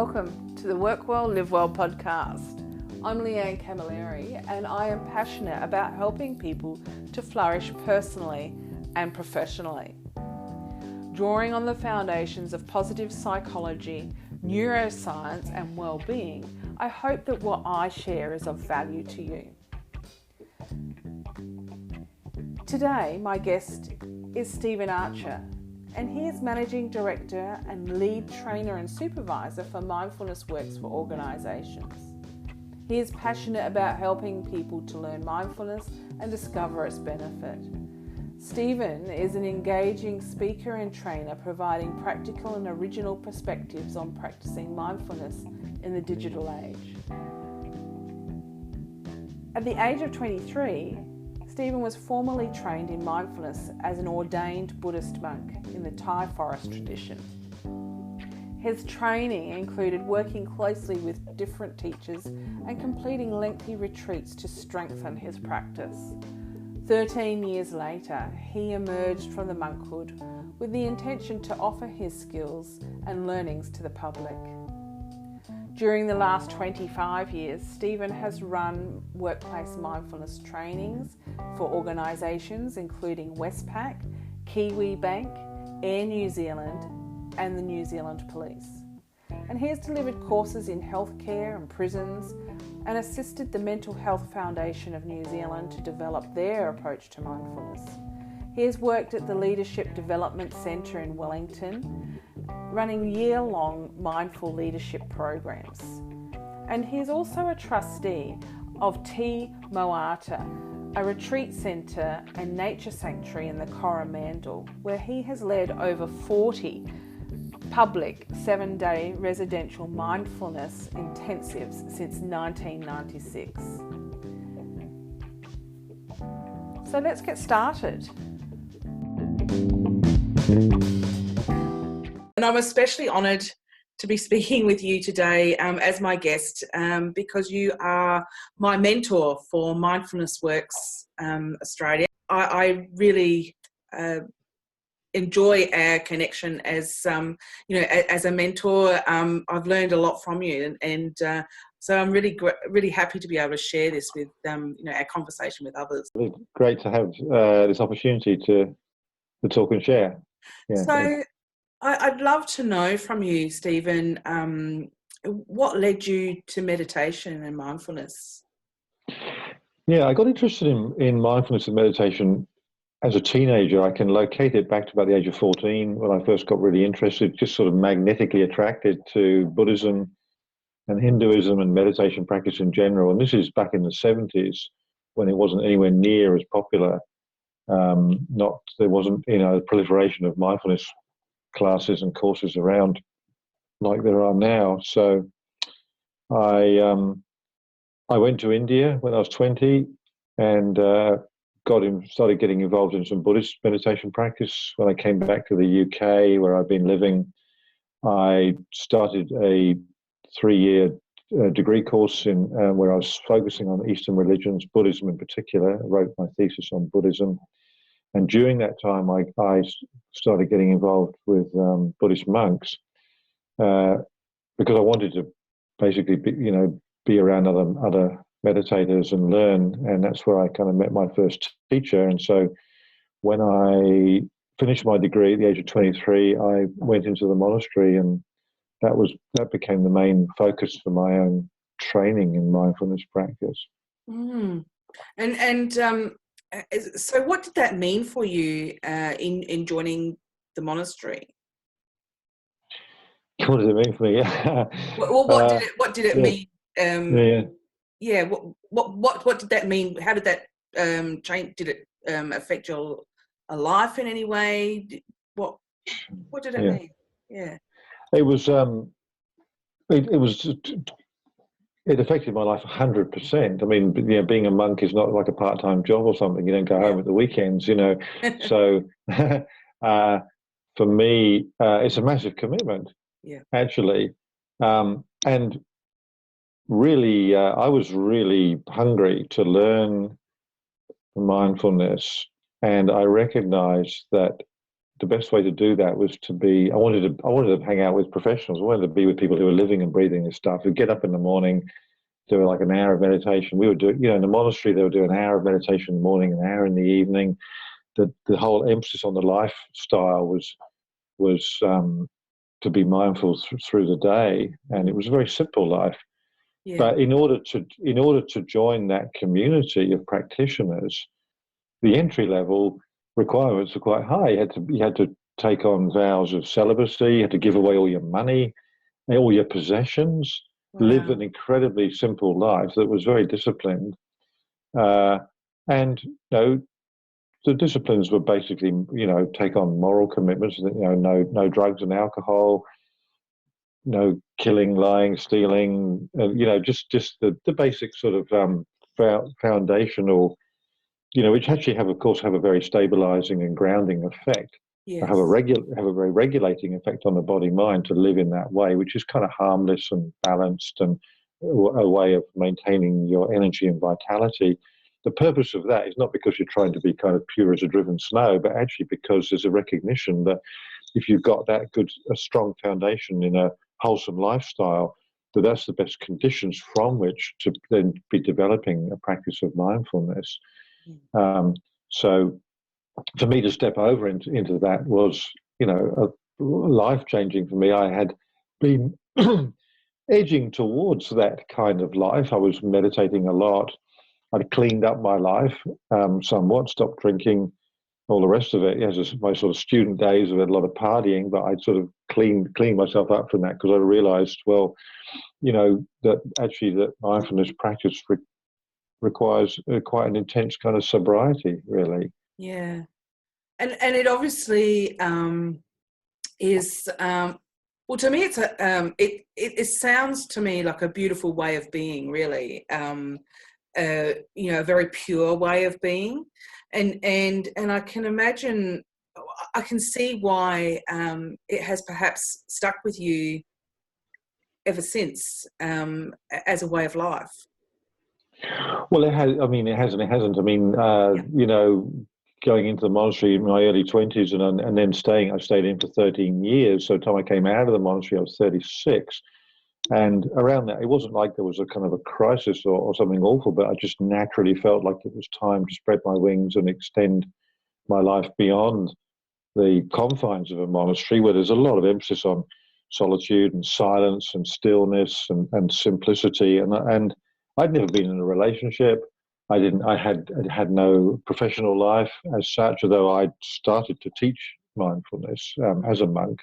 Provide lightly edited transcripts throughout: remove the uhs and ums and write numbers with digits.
Welcome to the Work Well, Live Well podcast. I'm Leanne Camilleri and I am passionate about helping people to flourish personally and professionally. Drawing on the foundations of positive psychology, neuroscience and well-being, I hope that what I share is of value to you. Today, my guest is Stephen Archer, and he is Managing Director and Lead Trainer and Supervisor for Mindfulness Works for organisations. He is passionate about helping people to learn mindfulness and discover its benefit. Stephen is an engaging speaker and trainer providing practical and original perspectives on practicing mindfulness in the digital age. At the age of 23, Stephen was formally trained in mindfulness as an ordained Buddhist monk in the Thai forest tradition. His training included working closely with different teachers and completing lengthy retreats to strengthen his practice. 13 years later, he emerged from the monkhood with the intention to offer his skills and learnings to the public. During the last 25 years, Stephen has run workplace mindfulness trainings for organisations including Westpac, Kiwi Bank, Air New Zealand and the New Zealand Police. And he has delivered courses in healthcare and prisons and assisted the Mental Health Foundation of New Zealand to develop their approach to mindfulness. He has worked at the Leadership Development Centre in Wellington, running year-long mindful leadership programs. And he is also a trustee of Te Moata, a retreat centre and nature sanctuary in the Coromandel, where he has led over 40 public 7-day residential mindfulness intensives since 1996. So let's get started. And I'm especially honoured to be speaking with you today as my guest because you are my mentor for Mindfulness Works Australia. I really enjoy our connection as as a mentor. I've learned a lot from you, and so I'm really happy to be able to share this with our conversation with others. It's great to have this opportunity to talk and share. Yeah. So I'd love to know from you, Stephen, what led you to meditation and mindfulness? Yeah, I got interested in mindfulness and meditation as a teenager. I can locate it back to about the age of 14 when I first got really interested, just sort of magnetically attracted to Buddhism and Hinduism and meditation practice in general. And this is back in the 70s when it wasn't anywhere near as popular. There wasn't a proliferation of mindfulness classes and courses around like there are now. So I went to India when I was 20 and started getting involved in some Buddhist meditation practice. When I came back to the UK, where I've been living, I started a 3-year degree course in where I was focusing on Eastern religions, Buddhism in particular. I wrote my thesis on Buddhism. And during that time, I started getting involved with Buddhist monks because I wanted to basically be around other meditators and learn. And that's where I kind of met my first teacher. And so when I finished my degree at the age of 23, I went into the monastery, and that became the main focus for my own training in mindfulness practice. Mm. So what did that mean for you in joining the monastery? What does it mean for me? Well, what did it mean? What did that mean? How did that change? Did it affect your life in any way? What did it mean? Yeah, it was. It affected my life 100%. I mean, being a monk is not like a part-time job or something. You don't go home at the weekends, So for me, it's a massive commitment, actually. And really, I was really hungry to learn mindfulness. And I recognized that the best way to do that was to be. I wanted to hang out with professionals. I wanted to be with people who were living and breathing this stuff. Who get up in the morning, do like an hour of meditation. We would do, in the monastery they would do an hour of meditation in the morning, an hour in the evening. The whole emphasis on the lifestyle was to be mindful through the day, and it was a very simple life. Yeah. But in order to join that community of practitioners, the entry level requirements are quite high. You had to take on vows of celibacy. You had to give away all your money, all your possessions, live an incredibly simple life that was very disciplined. And the disciplines were basically, take on moral commitments. No drugs and alcohol, no killing, lying, stealing. Just the basic sort of foundational. Which actually have a very stabilizing and grounding effect. Yes. Have a very regulating effect on the body mind to live in that way, which is kind of harmless and balanced and a way of maintaining your energy and vitality. The purpose of that is not because you're trying to be kind of pure as a driven snow, but actually because there's a recognition that if you've got that a strong foundation in a wholesome lifestyle, that's the best conditions from which to then be developing a practice of mindfulness. So for me to step over into that was, life-changing for me. I had been edging towards that kind of life. I was meditating a lot. I'd cleaned up my life somewhat, stopped drinking, all the rest of it. My sort of student days, I had a lot of partying, but I'd sort of cleaned myself up from that because I realized, that mindfulness practice requires quite an intense kind of sobriety, really. Yeah. And it obviously is, well, to me, it's it sounds to me like a beautiful way of being, really. A very pure way of being, and I can imagine, I can see why it has perhaps stuck with you ever since as a way of life. Well, it has. I mean, it has and it hasn't. I mean, going into the monastery in my early 20s and then I stayed in for 13 years. So by the time I came out of the monastery, I was 36. And around that, it wasn't like there was a kind of a crisis or something awful, but I just naturally felt like it was time to spread my wings and extend my life beyond the confines of a monastery, where there's a lot of emphasis on solitude and silence and stillness and simplicity. And I'd never been in a relationship. I had no professional life as such, although I'd started to teach mindfulness as a monk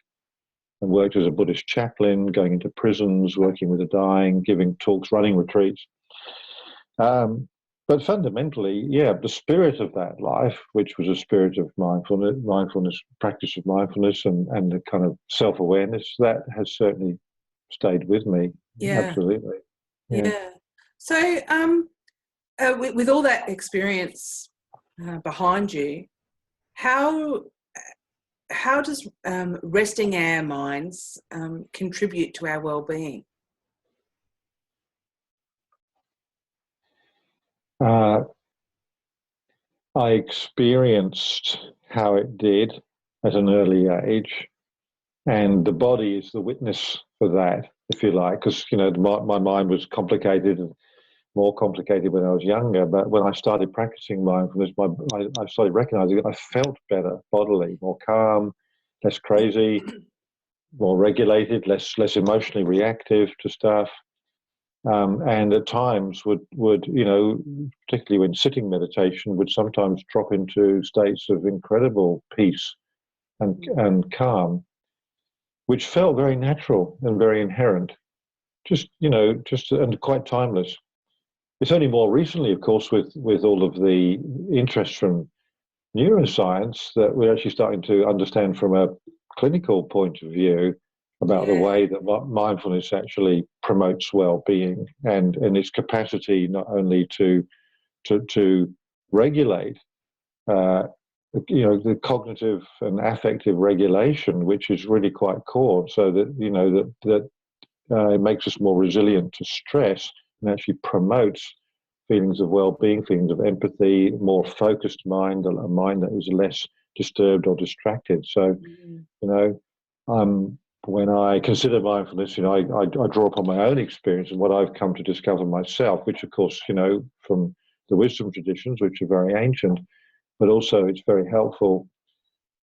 and worked as a Buddhist chaplain, going into prisons, working with the dying, giving talks, running retreats. But fundamentally, the spirit of that life, which was a spirit of mindfulness, practice of mindfulness and the kind of self-awareness, that has certainly stayed with me. Yeah. Absolutely. Yeah. So with all that experience behind you, how does resting our minds contribute to our well-being? I experienced how it did at an early age, and the body is the witness for that, if you like, because my mind was complicated and more complicated when I was younger. But when I started practicing mindfulness, I started recognizing that I felt better bodily, more calm, less crazy, more regulated, less emotionally reactive to stuff. And at times would particularly when sitting meditation, would sometimes drop into states of incredible peace and calm, which felt very natural and very inherent, just and quite timeless. It's only more recently, of course, with all of the interest from neuroscience that we're actually starting to understand from a clinical point of view about the way that mindfulness actually promotes well-being and its capacity not only to regulate, the cognitive and affective regulation, which is really quite core, so that it makes us more resilient to stress and actually promotes feelings of well-being, feelings of empathy, more focused mind, a mind that is less disturbed or distracted. So, you know, when I consider mindfulness, you know, I draw upon my own experience and what I've come to discover myself, which, of course, you know, from the wisdom traditions, which are very ancient, but also it's very helpful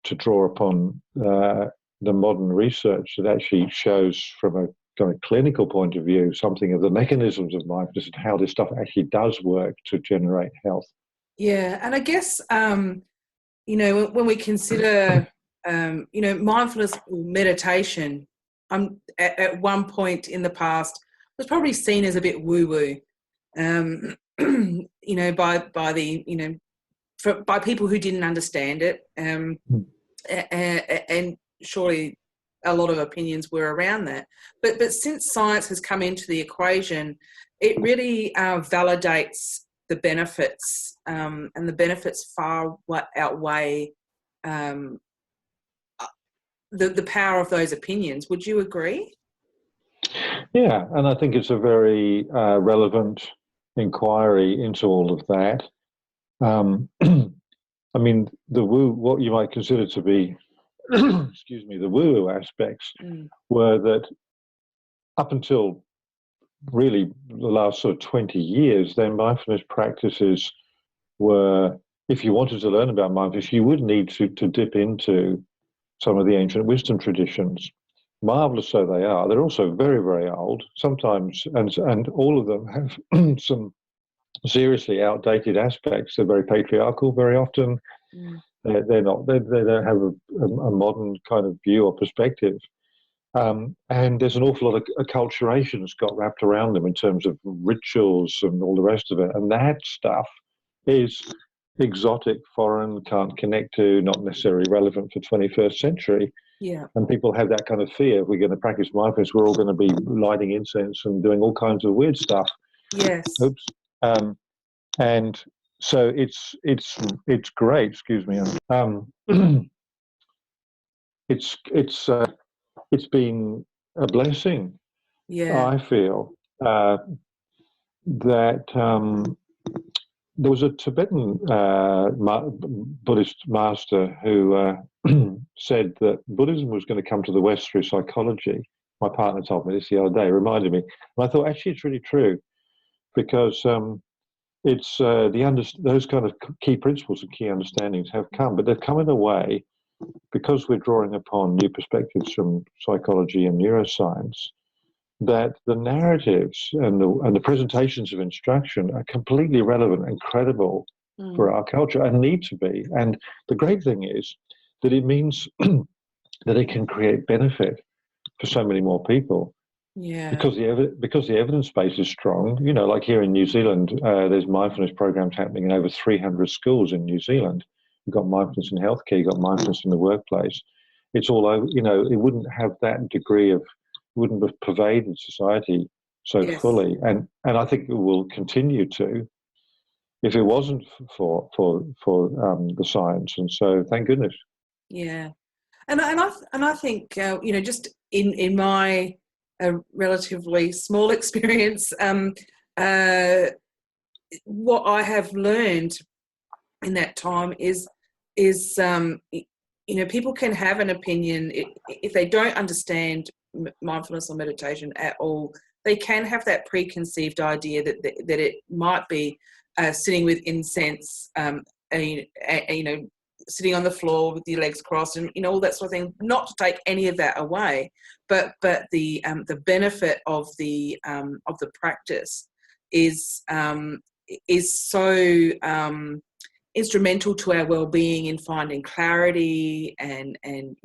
to draw upon the modern research that actually shows from a kind of clinical point of view something of the mechanisms of mindfulness and how this stuff actually does work to generate health. Yeah, and I guess, you know, when we consider, you know, mindfulness or meditation, at one point in the past was probably seen as a bit woo-woo, you know, by the, you know, by people who didn't understand it, and surely a lot of opinions were around that. But since science has come into the equation, it really validates the benefits, and the benefits far outweigh the power of those opinions. Would you agree? Yeah, and I think it's a very relevant inquiry into all of that. I mean, what you might consider to be, excuse me, the woo-woo aspects were that up until really the last sort of 20 years, then mindfulness practices were, if you wanted to learn about mindfulness, you would need to dip into some of the ancient wisdom traditions. Marvelous though they are, they're also very, very old, sometimes, and all of them have some seriously outdated aspects. They're very patriarchal very often. They don't have a modern kind of view or perspective. And there's an awful lot of acculturation that's got wrapped around them in terms of rituals and all the rest of it. And that stuff is exotic, foreign, can't connect to, not necessarily relevant for 21st century. Yeah. And people have that kind of fear. If we're going to practice mindfulness, we're all going to be lighting incense and doing all kinds of weird stuff. Yes. Oops. And so it's great. Excuse me. It's been a blessing. Yeah. I feel that there was a Tibetan Buddhist master who said that Buddhism was going to come to the West through psychology. My partner told me this the other day, reminded me. And I thought, actually, it's really true, because it's those kind of key principles and key understandings have come, but they've come in a way, because we're drawing upon new perspectives from psychology and neuroscience, that the narratives and the presentations of instruction are completely relevant and credible for our culture, and need to be. And the great thing is that it means that it can create benefit for so many more people. Yeah. Because the evidence base is strong. You know, like here in New Zealand, there's mindfulness programs happening in over 300 schools in New Zealand. You've got mindfulness in healthcare, you've got mindfulness in the workplace. It's all over, you know, it wouldn't have that degree of, wouldn't have pervaded society so fully. And I think it will continue to, if it wasn't for the science. And so thank goodness. Yeah. And I think, you know, just in my relatively small experience, what I have learned in that time is you know, people can have an opinion if they don't understand mindfulness or meditation at all. They can have that preconceived idea that it might be sitting with incense, you know, sitting on the floor with your legs crossed, and you know, all that sort of thing. Not to take any of that away, but the benefit of the practice is so instrumental to our well-being in finding clarity and you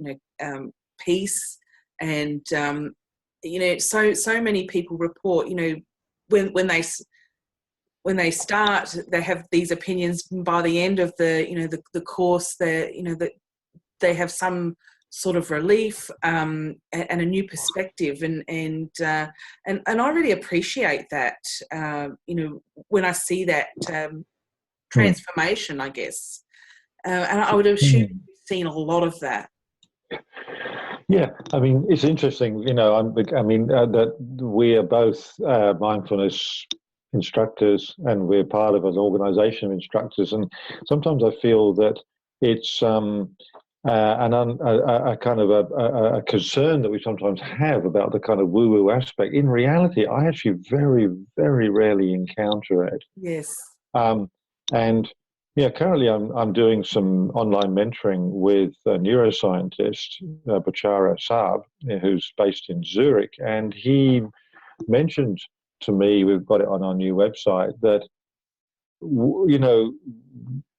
know, peace. And you know, so many people report, you know, when they start, they have these opinions. By the end of the, you know, the course, you know, that they have some sort of relief and a new perspective, and I really appreciate that. You know, when I see that transformation, I guess, and I would assume you've seen a lot of that. Yeah, I mean, it's interesting, you know, that we are both mindfulness instructors, and we're part of an organization of instructors. And sometimes I feel that it's a kind of a concern that we sometimes have about the kind of woo-woo aspect. In reality, I actually very, very rarely encounter it. Yes. And yeah, currently I'm doing some online mentoring with a neuroscientist, Bachara Saab, who's based in Zurich, and he mentioned to me, we've got it on our new website, that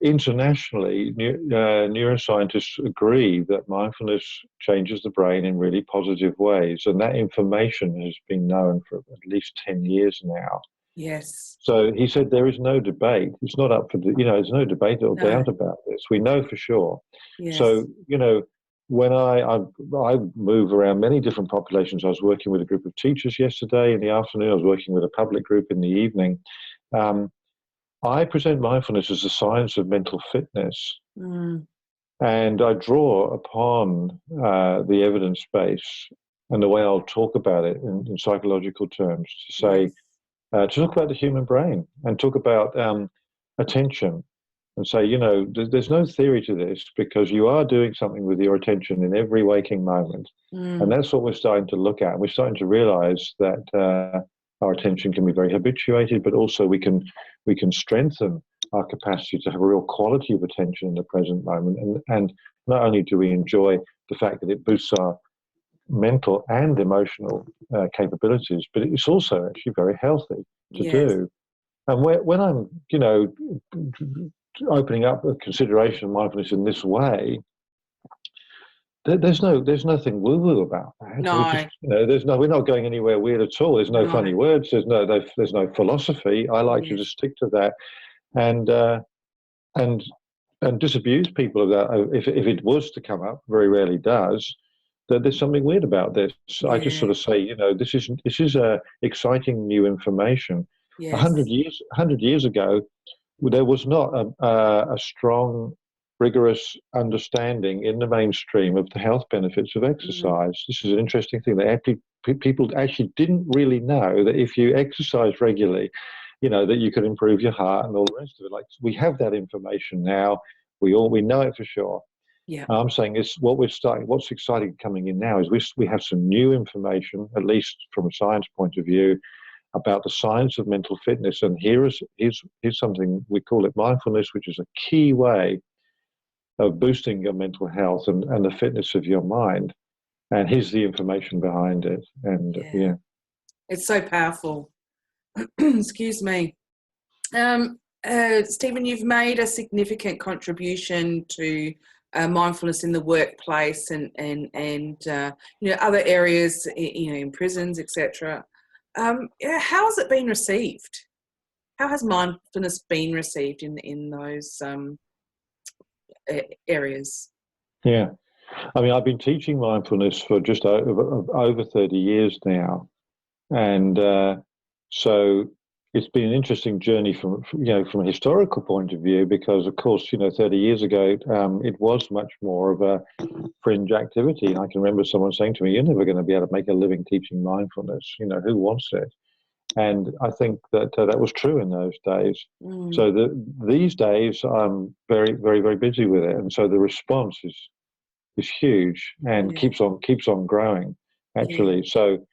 internationally, neuroscientists agree that mindfulness changes the brain in really positive ways, and that information has been known for at least 10 years now. Yes. So he said there is no debate. It's not up for there's no debate or doubt about this. We know for sure. Yes. So, when I move around many different populations, I was working with a group of teachers yesterday in the afternoon. I was working with a public group in the evening. I present mindfulness as a science of mental fitness. And I draw upon the evidence base and the way I'll talk about it in psychological terms to say, to talk about the human brain and talk about attention and say, there's no theory to this because you are doing something with your attention in every waking moment. And that's what we're starting to look at. We're starting to realize that our attention can be very habituated, but also we can strengthen our capacity to have a real quality of attention in the present moment. And not only do we enjoy the fact that it boosts our mental and emotional capabilities, but it's also actually very healthy to do. And when I'm, opening up a consideration of mindfulness in this way, there's nothing woo-woo about that. No. We're not going anywhere weird at all. There's no funny words. There's no philosophy. I like to just stick to that, and disabuse people of that. If it was to come up, very rarely does, that there's something weird about this. I just sort of say, this is exciting new information. 100 years ago, there was not a strong, rigorous understanding in the mainstream of the health benefits of exercise. This is an interesting thing. People actually didn't really know that if you exercise regularly, that you could improve your heart and all the rest of it. Like, we have that information now. We know it for sure. Yeah. I'm saying what's exciting coming in now is we have some new information, at least from a science point of view, about the science of mental fitness. And here's something, we call it mindfulness, which is a key way of boosting your mental health and the fitness of your mind. And here's the information behind it. And it's so powerful. Excuse me. Stephen, you've made a significant contribution to mindfulness in the workplace and other areas, in prisons, etc. How has it been received? How has mindfulness been received in those areas? Yeah, I mean, I've been teaching mindfulness for just over 30 years now, and so it's been an interesting journey from a historical point of view, because of course 30 years ago it was much more of a fringe activity. I can remember someone saying to me, "You're never going to be able to make a living teaching mindfulness. Who wants it?" And I think that that was true in those days. So these days I'm very, very, very busy with it, and so the response is huge and keeps on growing actually. So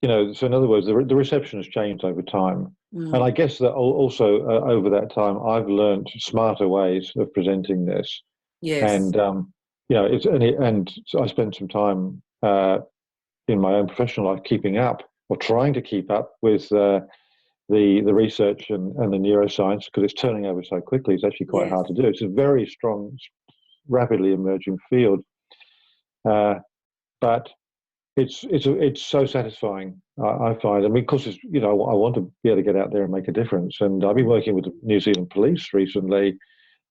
so in other words, the reception has changed over time. And I guess that also over that time, I've learned smarter ways of presenting this. And, and so I spent some time in my own professional life keeping up, or trying to keep up with the research and the neuroscience, because it's turning over so quickly. It's actually quite hard to do. It's a very strong, rapidly emerging field. But it's so satisfying, I find. I mean, of course, I want to be able to get out there and make a difference. And I've been working with the New Zealand Police recently.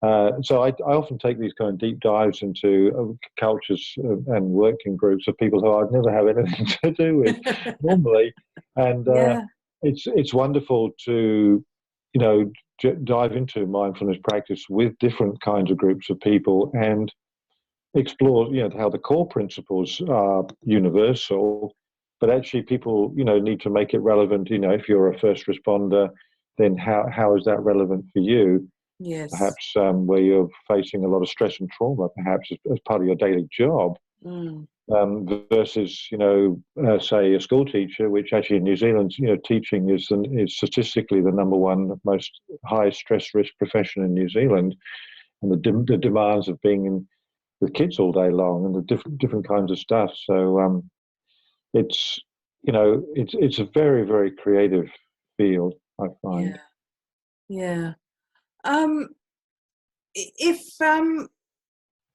So I often take these kind of deep dives into cultures and working groups of people who I'd never have anything to do with normally. And it's wonderful to, dive into mindfulness practice with different kinds of groups of people and explore, how the core principles are universal, but actually people, need to make it relevant. If you're a first responder, then how is that relevant for you? Yes. perhaps where you're facing a lot of stress and trauma, perhaps as part of your daily job, versus, say a school teacher, which actually in New Zealand, teaching is statistically the number one most high stress risk profession in New Zealand, and the demands of being with kids all day long and the different kinds of stuff. So it's it's a very, very creative field, I find. Yeah. If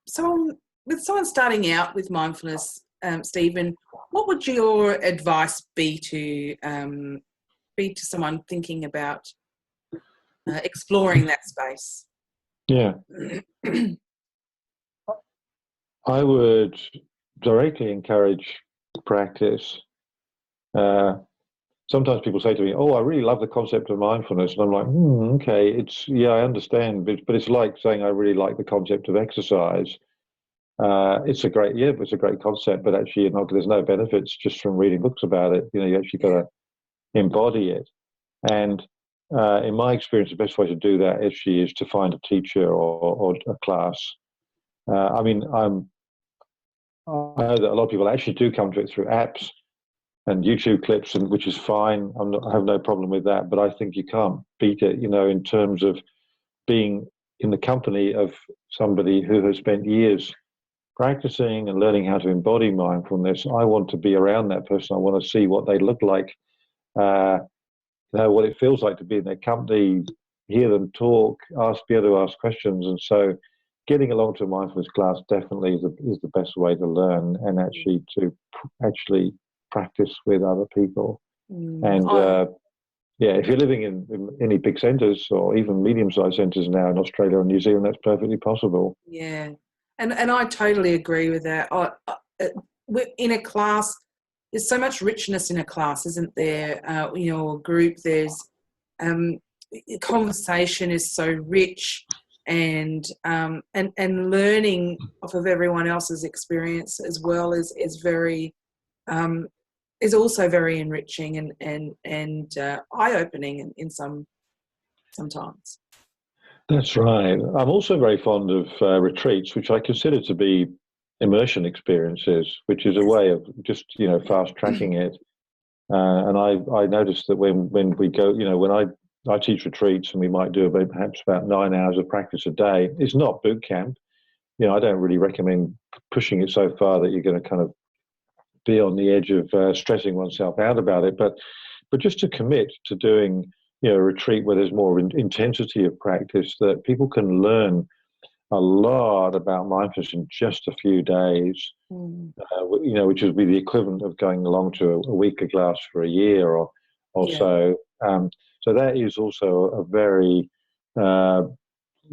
someone starting out with mindfulness, Stephen, what would your advice be to someone thinking about exploring that space? Yeah, I would directly encourage practice. Sometimes people say to me, "Oh, I really love the concept of mindfulness," and I'm like, "Okay, I understand, but it's like saying I really like the concept of exercise. It's a great concept, but actually, there's no benefits just from reading books about it. You actually got to embody it. And in my experience, the best way to do that actually is to find a teacher or a class. I know that a lot of people actually do come to it through apps and YouTube clips, and which is fine. I have no problem with that, but I think you can't beat it, in terms of being in the company of somebody who has spent years practicing and learning how to embody mindfulness. I want to be around that person. I want to see what they look like, what it feels like to be in their company, hear them talk, be able to ask questions. And so getting along to a mindfulness class definitely is the best way to learn and actually practice with other people. And if you're living in any big centres or even medium-sized centres now in Australia or New Zealand, that's perfectly possible. Yeah, and I totally agree with that. In a class, there's so much richness in a class, isn't there? A group, there's conversation is so rich, and learning off of everyone else's experience as well is very is also very enriching and eye-opening in sometimes. That's right. I'm also very fond of retreats, which I consider to be immersion experiences, which is a way of just fast tracking it. And I noticed that when we go, when I teach retreats, and we might do perhaps about 9 hours of practice a day. It's not boot camp. I don't really recommend pushing it so far that you're going to kind of be on the edge of stressing oneself out about it. But just to commit to doing a retreat where there's more intensity of practice, that people can learn a lot about mindfulness in just a few days, which would be the equivalent of going along to a weekly class for a year or so. So that is also a very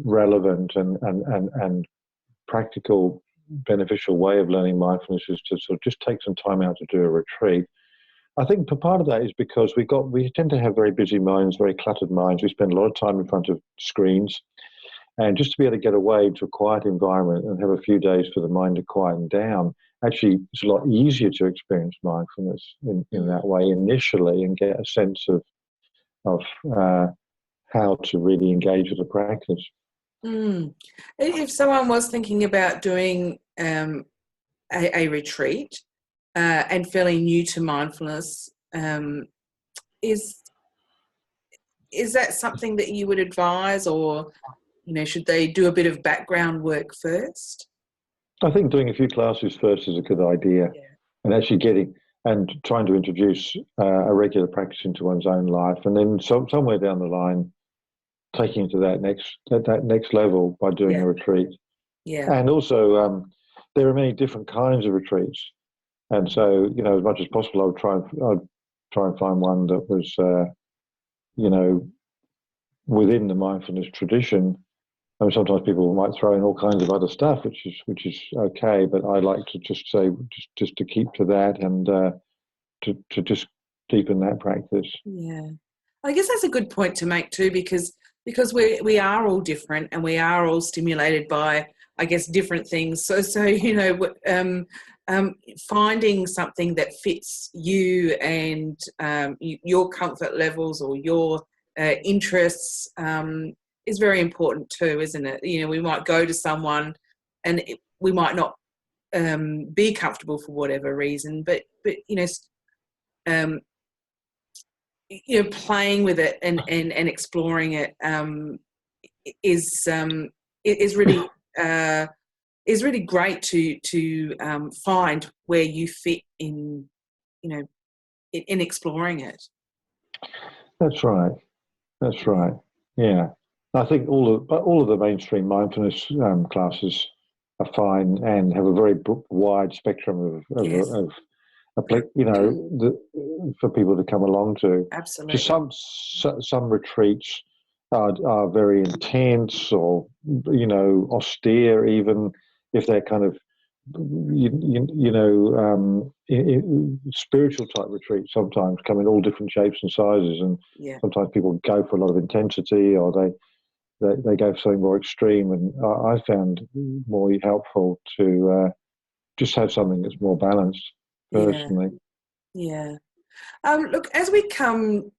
relevant and practical, beneficial way of learning mindfulness, is to sort of just take some time out to do a retreat. I think part of that is because we tend to have very busy minds, very cluttered minds. We spend a lot of time in front of screens. And just to be able to get away to a quiet environment and have a few days for the mind to quieten down, actually it's a lot easier to experience mindfulness in that way initially and get a sense of how to really engage with the practice. If someone was thinking about doing a retreat and fairly new to mindfulness, is that something that you would advise, or should they do a bit of background work first? I think doing a few classes first is a good idea, and actually trying to introduce a regular practice into one's own life, and then somewhere down the line taking it to that next level by doing a retreat. Yeah. And also there are many different kinds of retreats, and so as much as possible I'd try and find one that was within the mindfulness tradition. I mean, sometimes people might throw in all kinds of other stuff, which is okay, but I like to just say just to keep to that and to just deepen that practice. Yeah, I guess that's a good point to make too, because we are all different and we are all stimulated by, I guess, different things. So finding something that fits you and your comfort levels or your interests is very important too, isn't it? You know, we might go to someone and we might not be comfortable for whatever reason, but playing with it and exploring it is really great to find where you fit in, in exploring it. That's right. That's right. Yeah. I think all of the mainstream mindfulness classes are fine and have a very wide spectrum of for people to come along to. Absolutely. Just some retreats are very intense or austere, even if they're kind of spiritual type retreats. Sometimes come in all different shapes and sizes, and sometimes people go for a lot of intensity, or they go for something more extreme. And I found more helpful to just have something that's more balanced. Personally. Yeah. Look, as we come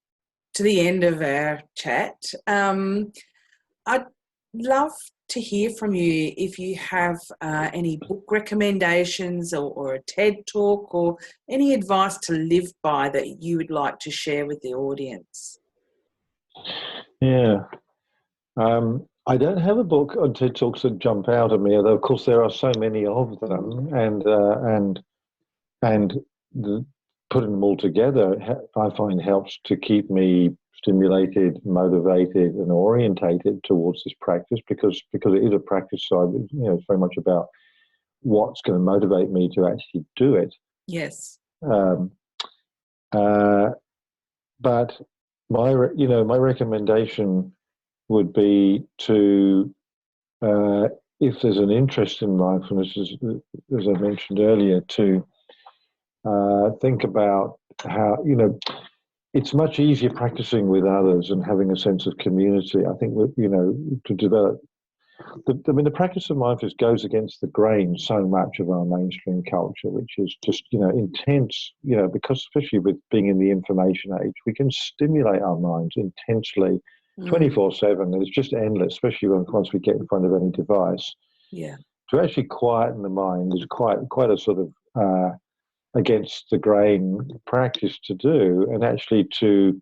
to the end of our chat, I'd love to hear from you if you have any book recommendations or a TED talk or any advice to live by that you would like to share with the audience. Yeah. I don't have a book on TED Talks that jump out at me, although of course there are so many of them, and putting them all together, I find helps to keep me stimulated, motivated, and orientated towards this practice because it is a practice. So it's very much about what's going to motivate me to actually do it. Yes. But my recommendation would be to if there's an interest in mindfulness, as I mentioned earlier, to think about how, it's much easier practicing with others and having a sense of community. I think, to develop, the practice of mindfulness goes against the grain so much of our mainstream culture, which is just, intense, because especially with being in the information age, we can stimulate our minds intensely 24/7, and it's just endless, especially once we get in front of any device. Yeah. To actually quieten the mind is quite a sort of against the grain practice to do, and actually to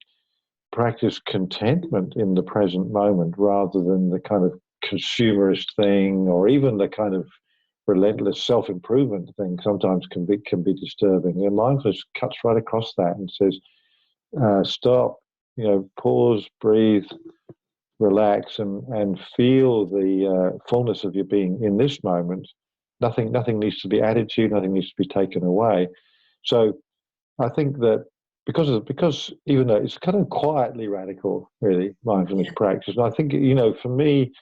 practice contentment in the present moment rather than the kind of consumerist thing or even the kind of relentless self-improvement thing sometimes can be disturbing. And mindfulness cuts right across that and says, stop, pause, breathe, relax, and feel the fullness of your being in this moment. Nothing needs to be added to, nothing needs to be taken away. So I think that because even though it's kind of quietly radical, really, mindfulness practice, and I think, for me,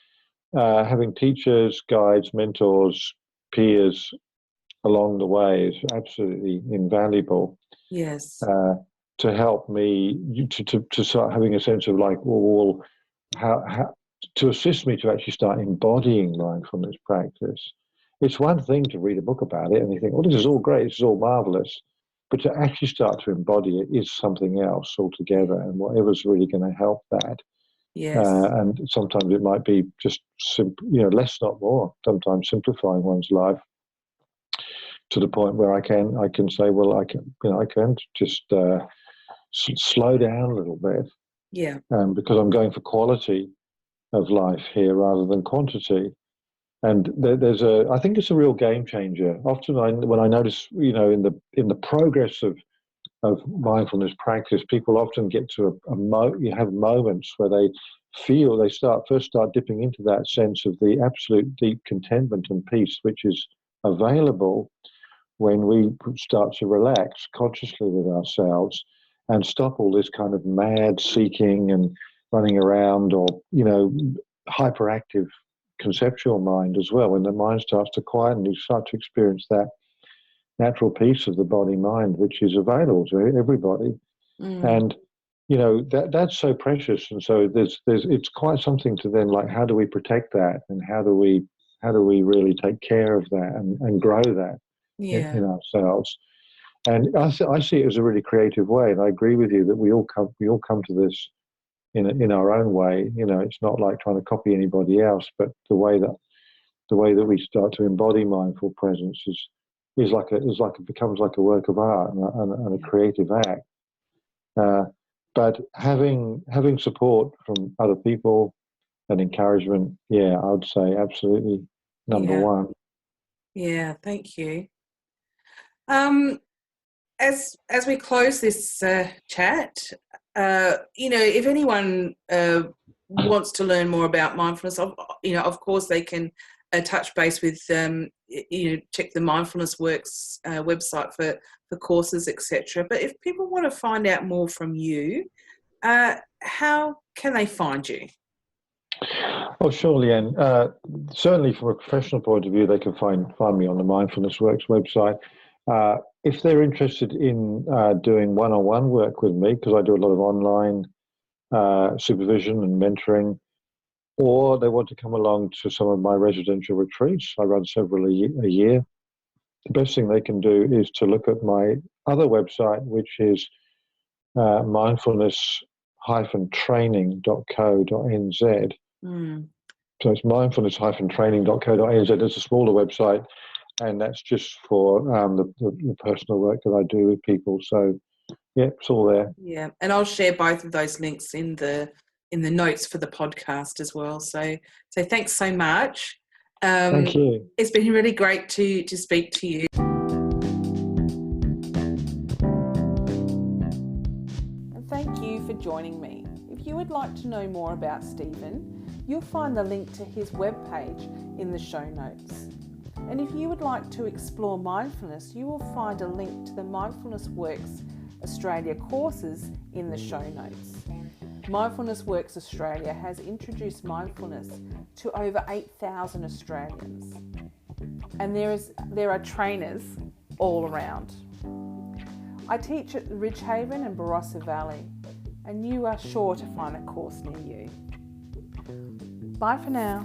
having teachers, guides, mentors, peers along the way is absolutely invaluable. Yes. To help me to start having a sense of like, well, how to assist me to actually start embodying mindfulness practice. It's one thing to read a book about it and you think, well, this is all great, this is all marvelous. But to actually start to embody it is something else altogether, and whatever's really going to help that. Yes. And sometimes it might be just less, not more. Sometimes simplifying one's life to the point where I can say, well, I can just slow down a little bit. Yeah. Because I'm going for quality of life here rather than quantity. And I think it's a real game changer. Often when I notice, in the progress of mindfulness practice, people often get to you have moments where they feel they start dipping into that sense of the absolute deep contentment and peace, which is available when we start to relax consciously with ourselves and stop all this kind of mad seeking and running around, or hyperactive conceptual mind as well. When the mind starts to quieten, you start to experience that natural peace of the body mind, which is available to everybody. And that's so precious. And so it's quite something to then, like, how do we protect that, and how do we really take care of that and grow that in ourselves. And I see it as a really creative way, and I agree with you that we all come to this in our own way. It's not like trying to copy anybody else, but the way that we start to embody mindful presence becomes like a work of art and a creative act. But having support from other people and encouragement, I would say absolutely number one. Yeah, thank you. As we close this chat, if anyone wants to learn more about mindfulness, of course they can touch base with, check the Mindfulness Works website for courses, etc. But if people want to find out more from you, how can they find you? Oh, sure, Leanne. Certainly from a professional point of view, they can find me on the Mindfulness Works website. If they're interested in doing one-on-one work with me, because I do a lot of online supervision and mentoring, or they want to come along to some of my residential retreats, I run several a year, the best thing they can do is to look at my other website, which is mindfulness-training.co.nz. So it's mindfulness-training.co.nz. It's a smaller website, and that's just for the personal work that I do with people. So, it's all there. Yeah, and I'll share both of those links in the notes for the podcast as well. So thanks so much. Thank you. It's been really great to speak to you. And thank you for joining me. If you would like to know more about Stephen, you'll find the link to his webpage in the show notes. And if you would like to explore mindfulness, you will find a link to the Mindfulness Works Australia courses in the show notes. Mindfulness Works Australia has introduced mindfulness to over 8,000 Australians, and there are trainers all around. I teach at Ridgehaven and Barossa Valley, and you are sure to find a course near you. Bye for now.